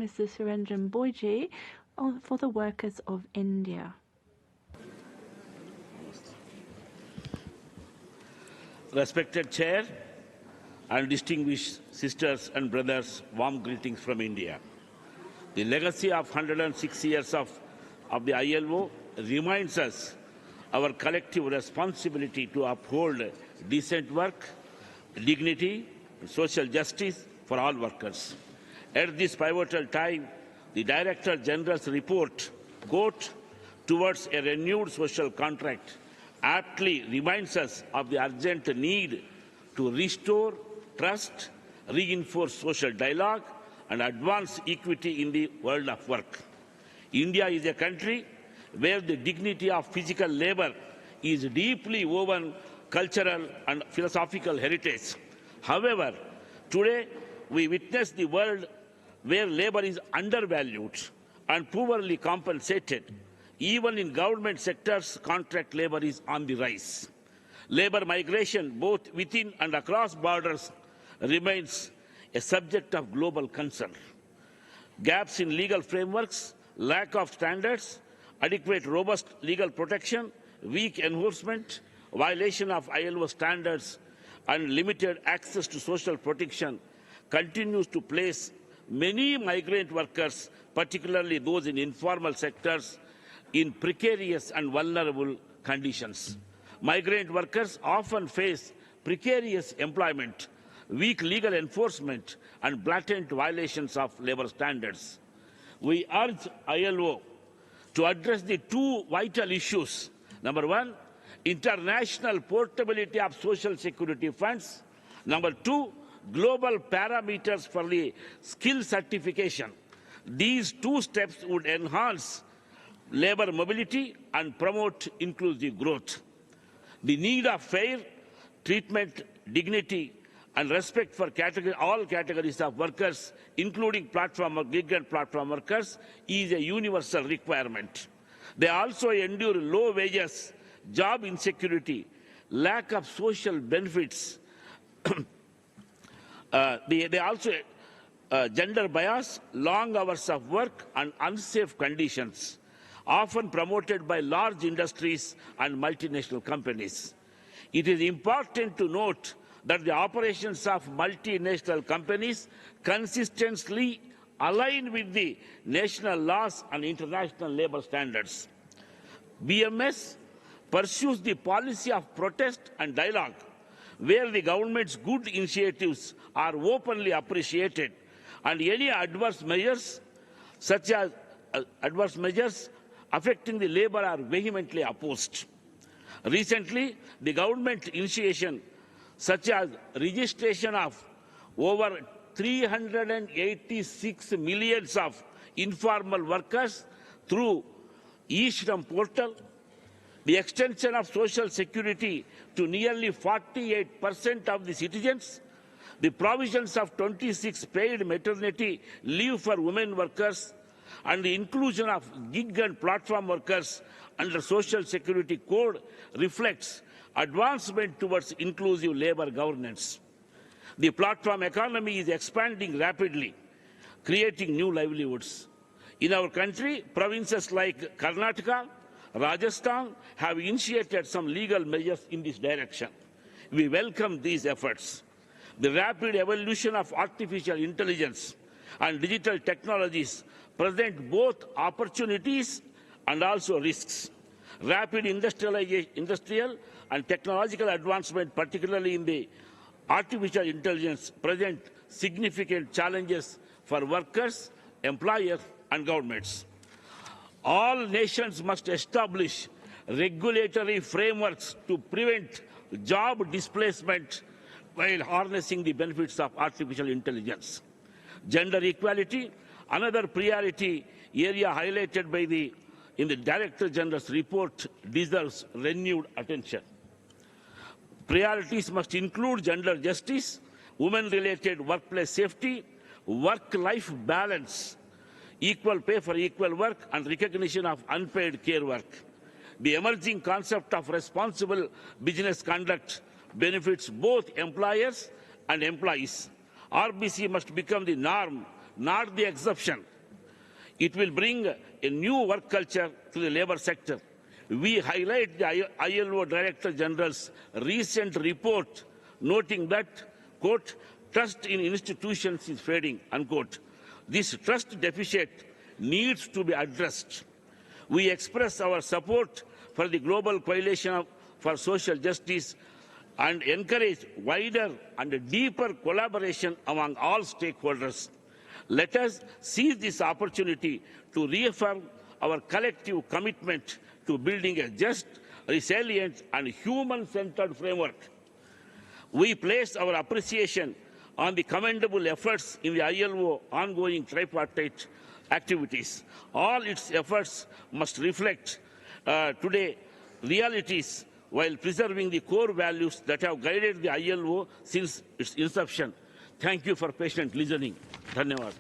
Mr. Surendran Boyji for the workers of India. Respected Chair and distinguished sisters and brothers, warm greetings from India. The legacy of 106 years of the ILO reminds us our collective responsibility to uphold decent work, dignity, and social justice for all workers. At this pivotal time, the Director General's report, quote, towards a renewed social contract, aptly reminds us of the urgent need to restore trust, reinforce social dialogue, and advance equity in the world of work. India is a country where the dignity of physical labor is deeply woven cultural and philosophical heritage. However, today we witness the world where labor is undervalued and poorly compensated. Even in government sectors, contract labor is on the rise. Labor migration, both within and across borders, remains a subject of global concern. Gaps in legal frameworks, lack of standards, adequate robust legal protection, weak enforcement, violation of ILO standards, and limited access to social protection continues to place many migrant workers, particularly those in informal sectors, in precarious and vulnerable conditions. Migrant workers often face precarious employment, weak legal enforcement, and blatant violations of labor standards. We urge ILO to address the two vital issues. Number one, international portability of social security funds. Number two, global parameters for the skill certification. These two steps would enhance labor mobility and promote inclusive growth. The need of fair treatment, dignity, and respect for all categories of workers, including gig and platform workers, is a universal requirement. They also endure low wages, job insecurity, lack of social benefits. They also gender bias, long hours of work, and unsafe conditions, often promoted by large industries and multinational companies. It is important to note that the operations of multinational companies consistently align with the national laws and international labor standards. BMS pursues the policy of protest and dialogue, where the government's good initiatives are openly appreciated and any adverse measures, such as adverse measures affecting the labor, are vehemently opposed. Recently, the government initiation, such as registration of over 386 million of informal workers through e-Shram portal, the extension of social security to nearly 48% of the citizens, the provisions of 26 paid maternity leave for women workers, and the inclusion of gig and platform workers under Social Security Code reflects advancement towards inclusive labor governance. The platform economy is expanding rapidly, creating new livelihoods. In our country, provinces like Karnataka, Rajasthan have initiated some legal measures in this direction. We welcome these efforts. The rapid evolution of artificial intelligence and digital technologies present both opportunities and also risks. Rapid industrial and technological advancement, particularly in the artificial intelligence, present significant challenges for workers, employers, and governments. All nations must establish regulatory frameworks to prevent job displacement while harnessing the benefits of artificial intelligence. Gender equality, another priority area highlighted by in the Director General's report, deserves renewed attention. Priorities must include gender justice, women-related workplace safety, work-life balance, equal pay for equal work, and recognition of unpaid care work. The emerging concept of responsible business conduct benefits both employers and employees. RBC must become the norm, not the exception, It will bring a new work culture to the labor sector. We highlight the ILO Director General's recent report noting that, quote, trust in institutions is fading, unquote. This trust deficit needs to be addressed. We express our support for the Global Coalition for Social Justice and encourage wider and deeper collaboration among all stakeholders. Let us seize this opportunity to reaffirm our collective commitment to building a just, resilient, and human-centered framework. We place our appreciation on the commendable efforts in the ILO ongoing tripartite activities. All its efforts must reflect today realities while preserving the core values that have guided the ILO since its inception. Thank you for patient listening. Dhanyawad.